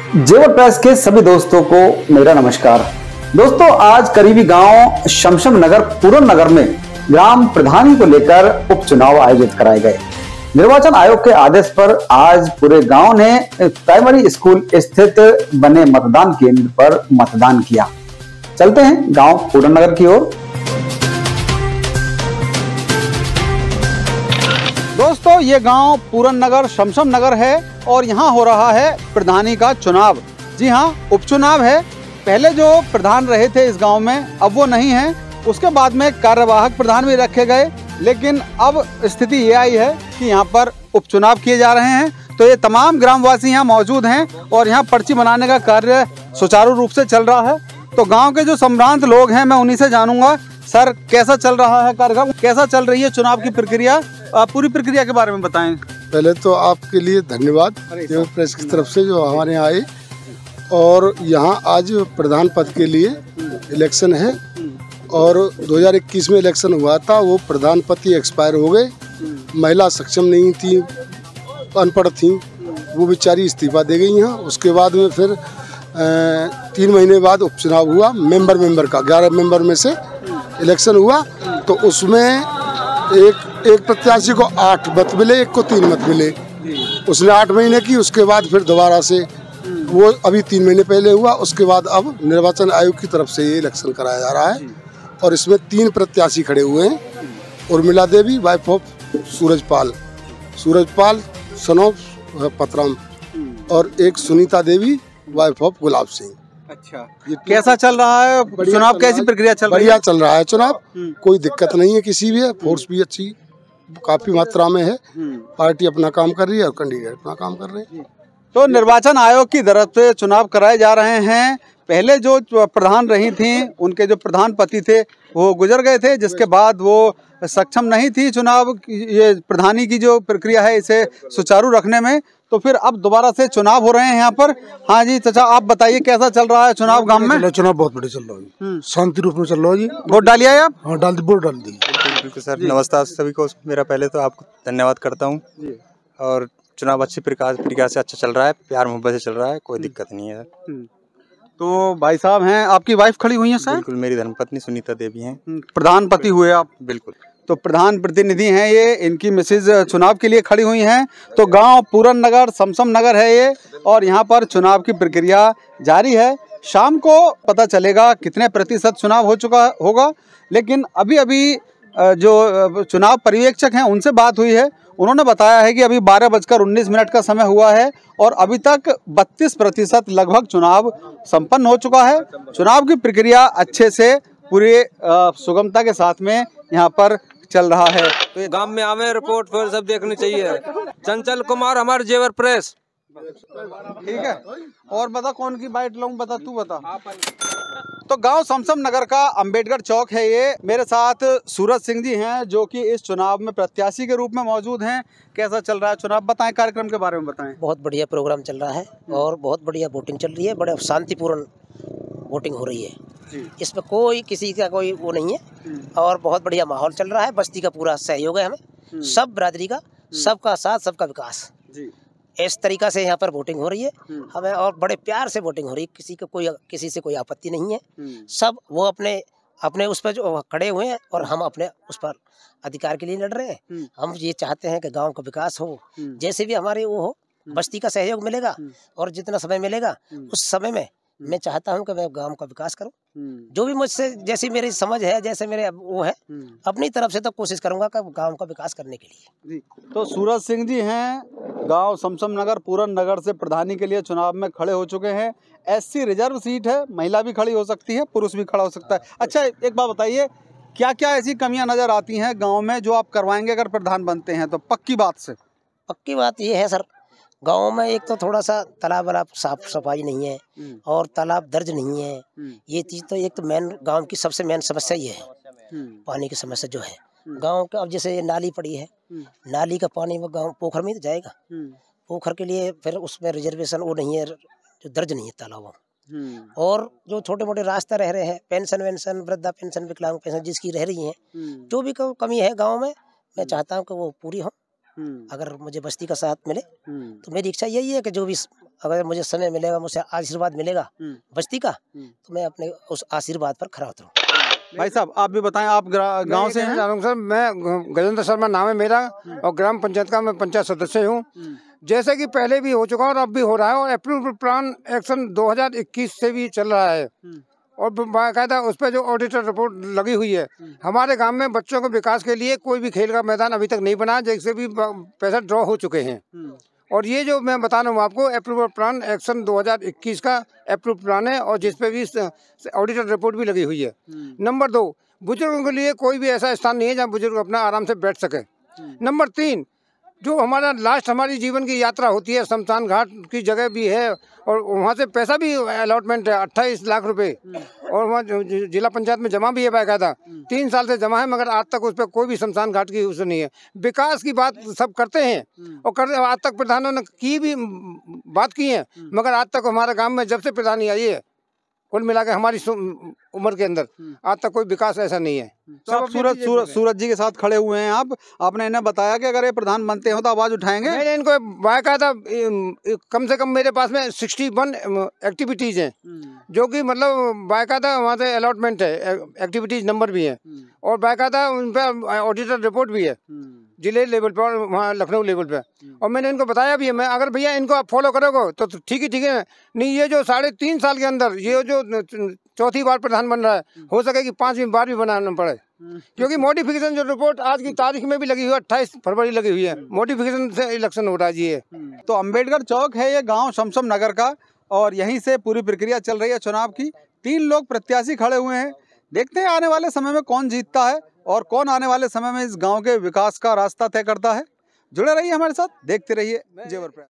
जेवर प्रेस के सभी दोस्तों को मेरा नमस्कार। दोस्तों, आज करीबी गांव शमशम नगर पूरन नगर में ग्राम प्रधानी को लेकर उपचुनाव आयोजित कराए गए। निर्वाचन आयोग के आदेश पर आज पूरे गांव ने प्राइमरी स्कूल स्थित बने मतदान केंद्र पर मतदान किया। चलते हैं गांव पूरन नगर की ओर। दोस्तों, ये गांव पूरन नगर शमशम नगर है और यहाँ हो रहा है प्रधानी का चुनाव। जी हाँ, उपचुनाव है। पहले जो प्रधान रहे थे इस गांव में, अब वो नहीं है। उसके बाद में कार्यवाहक प्रधान भी रखे गए, लेकिन अब स्थिति ये आई है कि यहाँ पर उपचुनाव किए जा रहे हैं। तो ये तमाम ग्रामवासी यहाँ मौजूद हैं और यहाँ पर्ची बनाने का कार्य सुचारू रूप से चल रहा है। तो गाँव के जो संभ्रांत लोग हैं, मैं उन्हीं से जानूंगा। सर, कैसा चल रहा है कार्यक्रम, कैसा चल रही है चुनाव की प्रक्रिया, पूरी प्रक्रिया के बारे में बताएं। पहले तो आपके लिए धन्यवाद जेवर प्रेस की तरफ से जो हमारे यहाँ आए। और यहाँ आज प्रधान पद के लिए इलेक्शन है और 2021 में इलेक्शन हुआ था, वो प्रधान पद ही एक्सपायर हो गए। महिला सक्षम नहीं थी, अनपढ़ थी, वो बेचारी इस्तीफा दे गई यहाँ। उसके बाद में फिर 3 महीने बाद उपचुनाव हुआ मेंबर का। 11 मेंबर में से इलेक्शन हुआ, तो उसमें एक प्रत्याशी को 8 मत मिले, एक को 3 मत मिले। उसने 8 महीने की, उसके बाद फिर दोबारा से वो अभी 3 महीने पहले हुआ। उसके बाद अब निर्वाचन आयोग की तरफ से ये इलेक्शन कराया जा रहा है और इसमें 3 प्रत्याशी खड़े हुए हैं। Urmila Devi wife of Surajpal son of Patram, और एक सुनीता देवी वाइफ ऑफ गुलाब सिंह। अच्छा, कैसा चल रहा है चुनाव, कैसी प्रक्रिया चल रही है? बढ़िया चल रहा है चुनाव, कोई दिक्कत नहीं है किसी भी। फोर्स भी अच्छी काफी मात्रा में है। पार्टी अपना काम कर रही है और कैंडिडेट अपना काम कर रहे हैं। तो निर्वाचन आयोग की तरफ से चुनाव कराए जा रहे हैं। पहले जो प्रधान रही थी, उनके जो प्रधान पति थे वो गुजर गए थे, जिसके बाद वो सक्षम नहीं थी चुनाव, ये प्रधानी की जो प्रक्रिया है इसे सुचारू रखने में। तो फिर अब दोबारा से चुनाव हो रहे हैं यहाँ पर। हाँ जी चाचा, आप बताइए कैसा चल रहा है चुनाव गांव में? चुनाव बहुत बढ़िया चल रहा है, शांति रूप में चल रहा है जी। वोट डालिए आप? हाँ, वोट डाल दी। बिल्कुल सर, नमस्कार सभी को। मेरा पहले तो आपको धन्यवाद करता हूँ। और चुनाव अच्छी प्रक्रिया से अच्छा चल रहा है, प्यार मोहब्बत से चल रहा है, कोई दिक्कत नहीं है। तो भाई साहब हैं, आपकी वाइफ खड़ी हुई है सर? बिल्कुल, मेरी धर्मपत्नी सुनीता देवी हैं। प्रधान पति हुए आप? बिल्कुल। तो प्रधान प्रतिनिधि हैं ये, इनकी मिसेज चुनाव के लिए खड़ी हुई हैं। तो गांव पूरन नगर शमशम नगर है ये, और यहाँ पर चुनाव की प्रक्रिया जारी है। शाम को पता चलेगा कितने प्रतिशत चुनाव हो चुका होगा, लेकिन अभी जो चुनाव पर्यवेक्षक हैं उनसे बात हुई है। उन्होंने बताया है कि अभी 12:19 का समय हुआ है और अभी तक 32% लगभग चुनाव संपन्न हो चुका है। चुनाव की प्रक्रिया अच्छे से पूरी सुगमता के साथ में यहाँ पर चल रहा है। तो ये गांव में आवे रिपोर्ट फिर सब देखनी चाहिए। चंचल कुमार, हमारे जेवर प्रेस। ठीक है, और बता कौन की बाइट लूं, बता तू बता। तो गांव शमशम नगर का अंबेडकर चौक है ये। मेरे साथ सूरज सिंह जी हैं जो कि इस चुनाव में प्रत्याशी के रूप में मौजूद हैं। कैसा चल रहा है चुनाव, बताएं, कार्यक्रम के बारे में बताएं। बहुत बढ़िया प्रोग्राम चल रहा है और बहुत बढ़िया वोटिंग चल रही है। बड़े शांतिपूर्ण वोटिंग हो रही है, इसमें कोई किसी का कोई वो नहीं है और बहुत बढ़िया माहौल चल रहा है। बस्ती का पूरा सहयोग है हमें, सब बिरादरी का, सबका साथ, सबका विकास। इस तरीका से यहाँ पर वोटिंग हो रही है हमें, और बड़े प्यार से वोटिंग हो रही है। किसी से कोई आपत्ति नहीं है। सब वो अपने उस पर जो खड़े हुए हैं और हम अपने उस पर अधिकार के लिए लड़ रहे हैं। हम ये चाहते हैं कि गांव का विकास हो, जैसे भी हमारे वो हो, बस्ती का सहयोग मिलेगा और जितना समय मिलेगा उस समय में मैं चाहता हूं कि मैं गांव का विकास करूं। जो भी मुझसे जैसी मेरी समझ है, जैसे मेरे वो है, अपनी तरफ से तो कोशिश करूंगा कि गांव का विकास करने के लिए। तो सूरज सिंह जी हैं, गांव शमशम नगर पूरन नगर से प्रधानी के लिए चुनाव में खड़े हो चुके हैं। SC रिजर्व सीट है, महिला भी खड़ी हो सकती है, पुरुष भी खड़ा हो सकता है। अच्छा, एक बात बताइए, क्या क्या ऐसी कमियां नजर आती हैं गाँव में जो आप करवाएंगे अगर प्रधान बनते हैं तो? पक्की बात से पक्की बात ये है सर, गांव में एक तो थोड़ा सा तालाब वालाब साफ सफाई नहीं है और तालाब दर्ज नहीं है। ये चीज तो एक तो मेन गांव की सबसे मेन समस्या ये है। पानी की समस्या जो है गांव का, अब जैसे नाली पड़ी है, नाली का पानी वो गांव पोखर में तो जाएगा। पोखर के लिए फिर उसमें रिजर्वेशन वो नहीं है, जो दर्ज नहीं है तालाबों। और जो छोटे मोटे रास्ते रह रहे हैं, पेंशन वेंशन, वृद्धा पेंशन, विकलांग पेंशन जिसकी रह रही है, जो भी कमी है गाँव में, मैं चाहता हूँ कि वो पूरी हो। अगर मुझे बस्ती का साथ मिले तो मेरी इच्छा यही है कि जो भी अगर मुझे समय मिलेगा, मुझे आशीर्वाद मिलेगा बस्ती का, तो मैं अपने उस आशीर्वाद पर खरा उतरूँ। भाई साहब आप भी बताएं, आप गांव से हैं? सर मैं गजेंद्र शर्मा नाम है मेरा और ग्राम पंचायत का मैं पंचायत सदस्य हूँ। जैसे कि पहले भी हो चुका और अब भी हो रहा है और अप्रूवल प्लान एक्शन 2021 से भी चल रहा है और बाकायदा उस पर जो ऑडिटर रिपोर्ट लगी हुई है। हमारे गांव में बच्चों के विकास के लिए कोई भी खेल का मैदान अभी तक नहीं बना, जैसे भी पैसा ड्रॉ हो चुके हैं। और ये जो मैं बता रहा हूँ आपको अप्रूवल प्लान एक्शन 2021 का अप्रूव प्लान है और जिस पे भी ऑडिटर रिपोर्ट भी लगी हुई है। नंबर 2, बुजुर्गों के लिए कोई भी ऐसा स्थान नहीं है जहाँ बुजुर्ग अपना आराम से बैठ सके। नंबर 3, जो हमारा लास्ट हमारी जीवन की यात्रा होती है, शमशान घाट की जगह भी है और वहाँ से पैसा भी अलॉटमेंट है 28 लाख रुपए और वहाँ जिला पंचायत में जमा भी है बाकायदा। 3 साल से जमा है मगर आज तक उस पर कोई भी शमशान घाट की उस नहीं है। विकास की बात सब करते हैं और आज तक प्रधानों ने की भी बात की है मगर आज तक हमारे गाँव में जब से प्रधानी आई है कुल मिला के हमारी उम्र के अंदर आज तक कोई विकास ऐसा नहीं है। तो आप सूरज जी के साथ खड़े हुए हैं। आपने इन्हें बताया कि अगर ये प्रधान बनते हो तो आवाज उठाएंगे? मैंने इनको बाकायदा कम से कम मेरे पास में 61 एक्टिविटीज हैं जो कि मतलब बाकायदा वहाँ से अलॉटमेंट है, एक्टिविटीज नंबर भी है और बाकायदा उन पर ऑडिटर रिपोर्ट भी है जिले लेवल पर और वहाँ लखनऊ लेवल पे। और मैंने इनको बताया भी है, मैं अगर भैया इनको आप फॉलो करोगे तो ठीक है नहीं ये जो 3.5 साल के अंदर ये जो 4थी बार प्रधान बन रहा है हो सके कि 5वीं बार भी बनाना पड़े क्योंकि मॉडिफिकेशन जो रिपोर्ट आज की तारीख में भी लगी हुई है 28 फरवरी लगी हुई है, मॉडिफिकेशन से इलेक्शन हो रहा है जी ये। तो अम्बेडकर चौक है ये गाँव शमशम नगर का और यहीं से पूरी प्रक्रिया चल रही है चुनाव की। 3 लोग प्रत्याशी खड़े हुए हैं। देखते हैं आने वाले समय में कौन जीतता है और कौन आने वाले समय में इस गांव के विकास का रास्ता तय करता है। जुड़े रहिए हमारे साथ, देखते रहिए जेवर प्रेस।